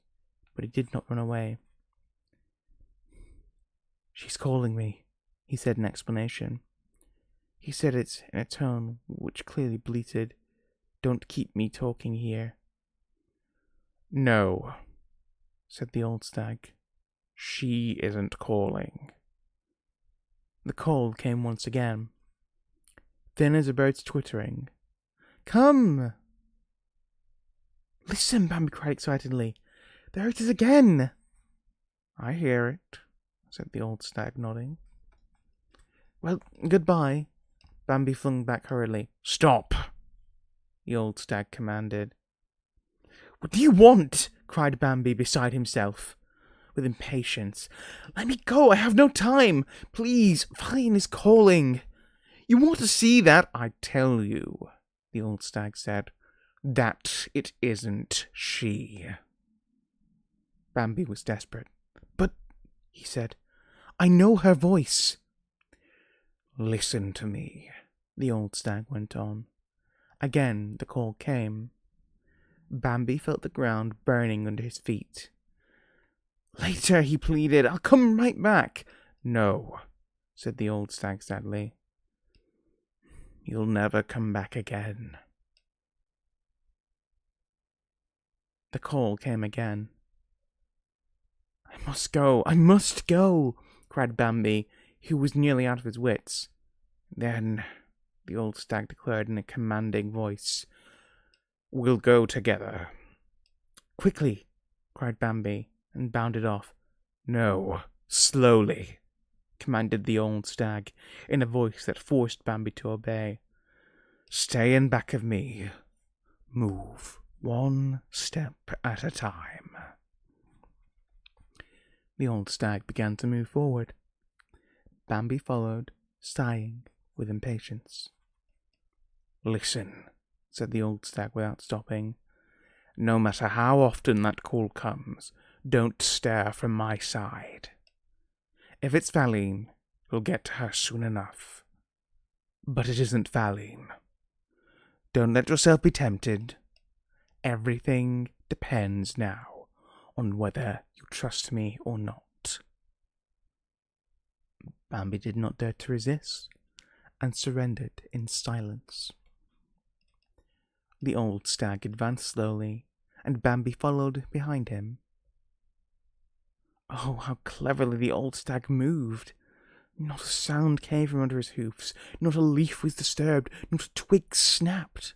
but he did not run away. "She's calling me," he said in explanation. He said it in a tone which clearly bleated, "Don't keep me talking here." "No," said the old stag. "She isn't calling." The call came once again, thin as a bird's twittering. "Come!" "Listen," Bambi cried excitedly. "There it is again!" "I hear it," said the old stag, nodding. "Well, goodbye," Bambi flung back hurriedly. "Stop!" the old stag commanded. "What do you want?" cried Bambi, beside himself with impatience. "Let me go, I have no time. Please, Falin is calling. You want to see that?" "I tell you," the old stag said, "that it isn't she." Bambi was desperate. "But," he said, "I know her voice." "Listen to me," the old stag went on. Again the call came. Bambi felt the ground burning under his feet. "Later," he pleaded. "I'll come right back." "No," said the old stag sadly. "You'll never come back again." The call came again. "I must go, I must go," cried Bambi, who was nearly out of his wits. "Then," the old stag declared in a commanding voice, "we'll go together." "Quickly," cried Bambi, and bounded off. "No, slowly," commanded the old stag, in a voice that forced Bambi to obey. "Stay in back of me. Move one step at a time." The old stag began to move forward. Bambi followed, sighing with impatience. "Listen," said the old stag without stopping. "No matter how often that call comes, don't stir from my side." If it's Valine, we'll get to her soon enough. But it isn't Valine. Don't let yourself be tempted. Everything depends now on whether you trust me or not. Bambi did not dare to resist, and surrendered in silence. The old stag advanced slowly, and Bambi followed behind him. Oh, how cleverly the old stag moved! Not a sound came from under his hoofs, not a leaf was disturbed, not a twig snapped.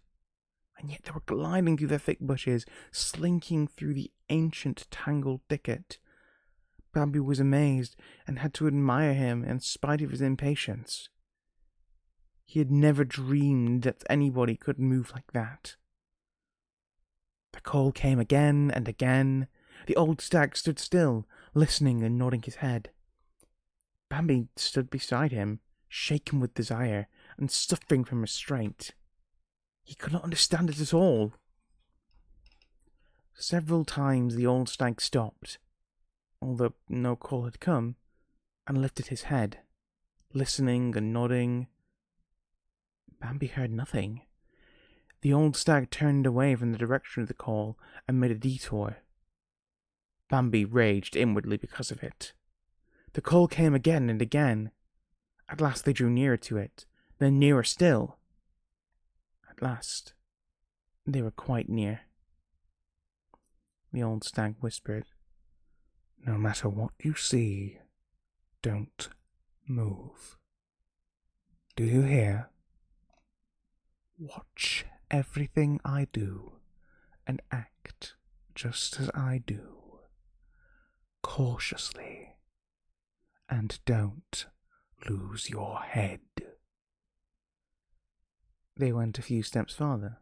And yet they were gliding through the thick bushes, slinking through the ancient tangled thicket. Bambi was amazed, and had to admire him in spite of his impatience. He had never dreamed that anybody could move like that. The call came again and again. The old stag stood still, listening and nodding his head. Bambi stood beside him, shaken with desire and suffering from restraint. He could not understand it at all. Several times the old stag stopped, although no call had come, and lifted his head, listening and nodding. Bambi heard nothing. The old stag turned away from the direction of the call and made a detour. Bambi raged inwardly because of it. The call came again and again. At last they drew nearer to it, then nearer still. At last, they were quite near. The old stag whispered, "No matter what you see, don't move. Do you hear? Watch everything I do and act just as I do, cautiously, and don't lose your head." They went a few steps farther,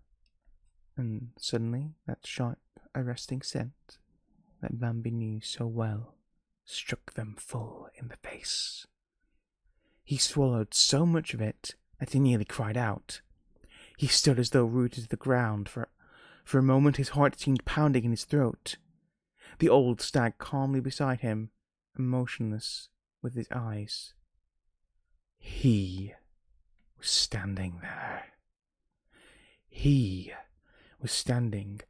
and suddenly that sharp, arresting scent that Bambi knew so well struck them full in the face. He swallowed so much of it that he nearly cried out. He stood as though rooted to the ground. For a moment his heart seemed pounding in his throat. The old stag calmly beside him, motionless with his eyes. He was standing there. He was standing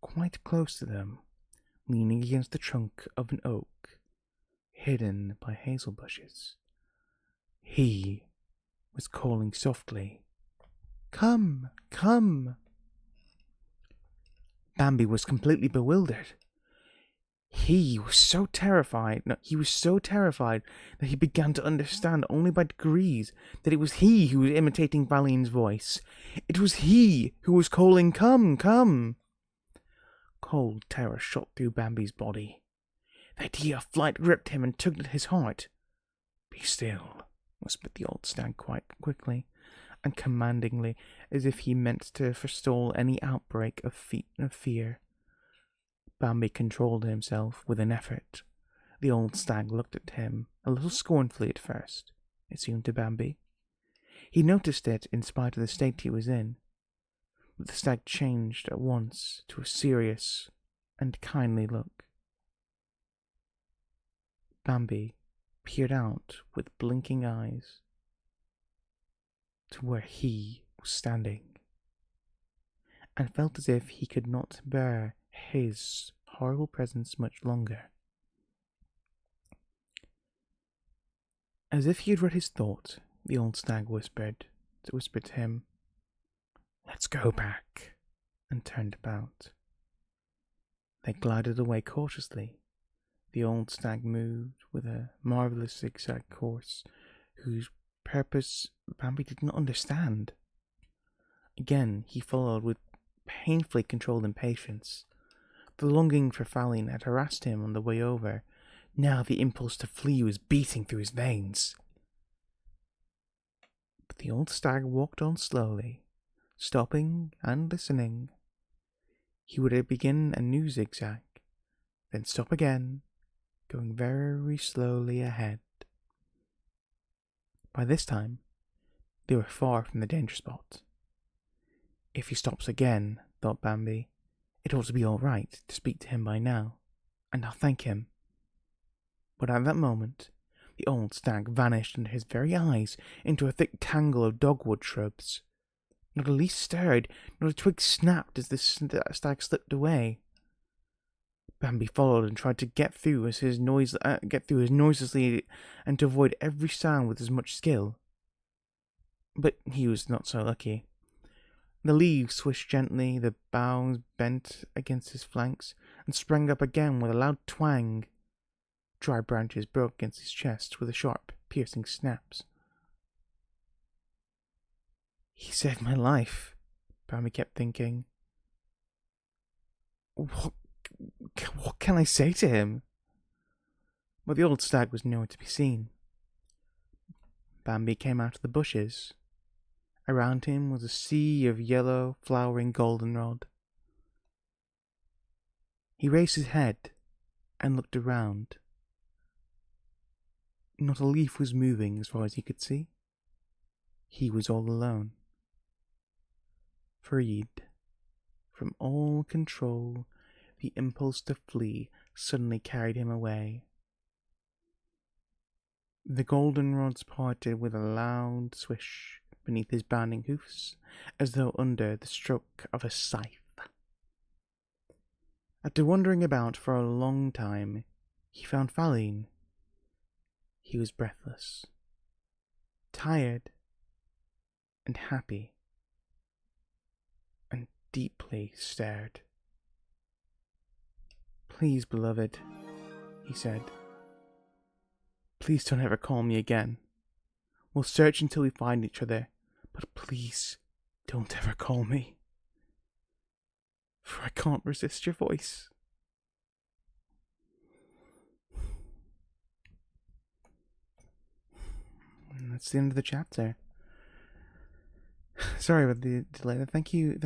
quite close to them, leaning against the trunk of an oak, hidden by hazel bushes. He was calling softly, "Come, come!" Bambi was completely bewildered. He was so terrified that he began to understand only by degrees that it was he who was imitating Valine's voice. It was he who was calling, "Come, come!" Cold terror shot through Bambi's body. The idea of flight gripped him and tugged at his heart. "Be still," whispered the old stag quite quickly and commandingly, as if he meant to forestall any outbreak of fear. Bambi controlled himself with an effort. The old stag looked at him, a little scornfully at first, it seemed to Bambi. He noticed it in spite of the state he was in. But the stag changed at once to a serious and kindly look. Bambi peered out with blinking eyes to where he was standing, and felt as if he could not bear his horrible presence much longer. As if he had read his thought, the old stag whispered to him, "Let's go back," and turned about. They glided away cautiously. The old stag moved with a marvelous zigzag course, whose purpose Bambi did not understand. Again he followed with painfully controlled impatience. The longing for Valine had harassed him on the way over. Now the impulse to flee was beating through his veins. But the old stag walked on slowly, stopping and listening. He would begin a new zigzag, then stop again, going very slowly ahead. By this time, they were far from the danger spot. If he stops again, thought Bambi, it ought to be all right to speak to him by now, and I'll thank him. But at that moment, The old stag vanished under his very eyes into a thick tangle of dogwood shrubs. Not a leaf stirred, not a twig snapped as the stag slipped away. Bambi followed and tried to get through as noiselessly and to avoid every sound with as much skill. But he was not so lucky. The leaves swished gently, the boughs bent against his flanks, and sprang up again with a loud twang. Dry branches broke against his chest with sharp, piercing snaps. He saved my life, Bambi kept thinking. What can I say to him? But the old stag was nowhere to be seen. Bambi came out of the bushes. Around him was a sea of yellow, flowering goldenrod. He raised his head and looked around. Not a leaf was moving as far as he could see. He was all alone. Freed from all control, the impulse to flee suddenly carried him away. The goldenrods parted with a loud swish beneath his bounding hoofs, as though under the stroke of a scythe. After wandering about for a long time, he found Faline. He was breathless, tired, and happy, and deeply scared. Please, beloved, he said. Please don't ever call me again. We'll search until we find each other, but please don't ever call me. For I can't resist your voice. And that's the end of the chapter. Sorry about the delay. Thank you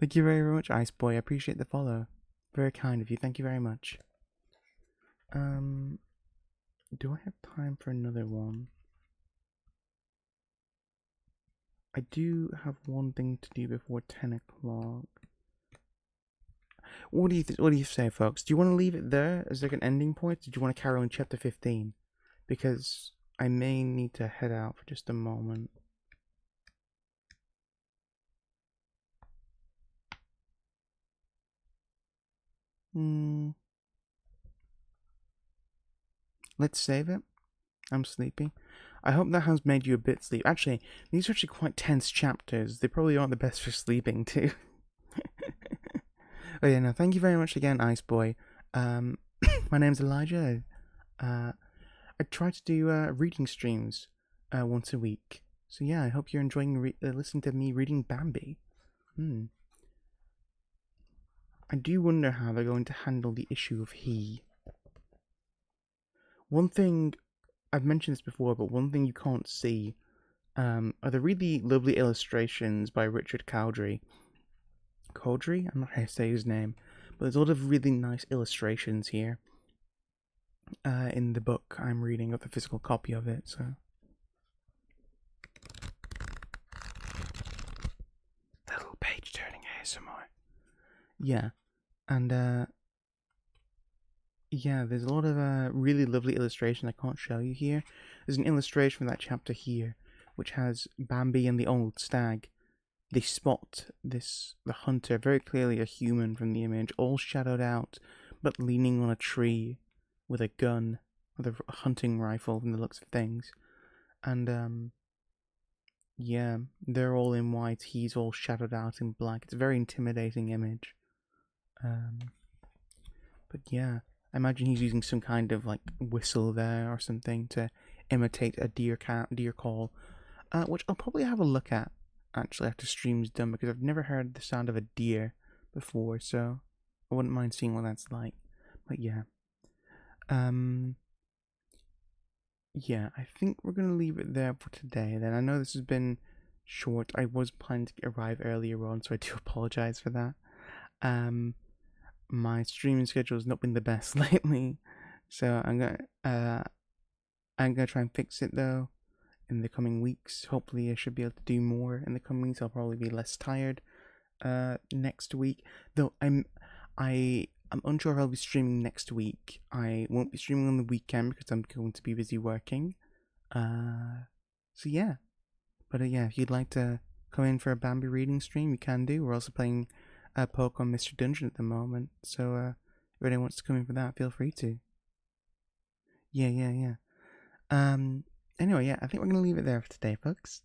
very much, Ice Boy. I appreciate the follow. Very kind of you. Thank you very much. Do I have time for another one? I do have one thing to do before 10 o'clock. What do you say, folks? Do you want to leave it there as like an ending point? Or do you want to carry on chapter 15? Because I may need to head out for just a moment. Let's save it. I'm sleepy. I hope that has made you a bit sleepy. Actually, these are actually quite tense chapters. They probably aren't the best for sleeping too. Oh yeah, no, thank you very much again, Ice Boy. My name's Elijah. I try to do reading streams once a week. So yeah, I hope you're enjoying listening to me reading Bambi. I do wonder how they're going to handle the issue of he. One thing, I've mentioned this before, but one thing you can't see are the really lovely illustrations by Richard Cowdery. Cowdery? I'm not how to say his name, but there's a lot of really nice illustrations here in the book I'm reading, of the physical copy of it, so. Little page turning ASMR. Yeah, and yeah, there's a lot of really lovely illustration I can't show you here. There's an illustration from that chapter here, which has Bambi and the old stag. They spot the hunter, very clearly a human from the image, all shadowed out, but leaning on a tree with a gun, with a hunting rifle from the looks of things. And, yeah, they're all in white, he's all shadowed out in black. It's a very intimidating image. But yeah, I imagine he's using some kind of like whistle there or something to imitate a deer call, which I'll probably have a look at actually after stream's done, because I've never heard the sound of a deer before, so I wouldn't mind seeing what that's like. But yeah, yeah, I think we're gonna leave it there for today. Then I know this has been short. I was planning to arrive earlier on, so I do apologize for that. My streaming schedule has not been the best lately, so I'm gonna try and fix it though in the coming weeks. Hopefully I should be able to do more in the coming weeks. I'll probably be less tired next week, though I I'm unsure if I'll be streaming next week. I won't be streaming on the weekend because I'm going to be busy working. So yeah. But yeah, if you'd like to come in for a Bambi reading stream, you can do. We're also playing Pokemon Mystery Dungeon at the moment. So if anyone wants to come in for that, feel free to. Yeah. Anyway, yeah, I think we're going to leave it there for today, folks.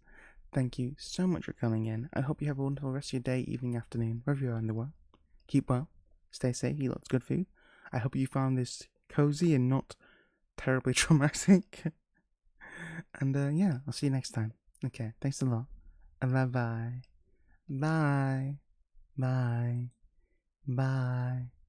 Thank you so much for coming in. I hope you have a wonderful rest of your day, evening, afternoon, wherever you are in the world. Keep well, stay safe, eat lots of good food. I hope you found this cozy and not terribly traumatic. And yeah, I'll see you next time. Okay, thanks a lot. Bye-bye. Bye. Bye. Bye.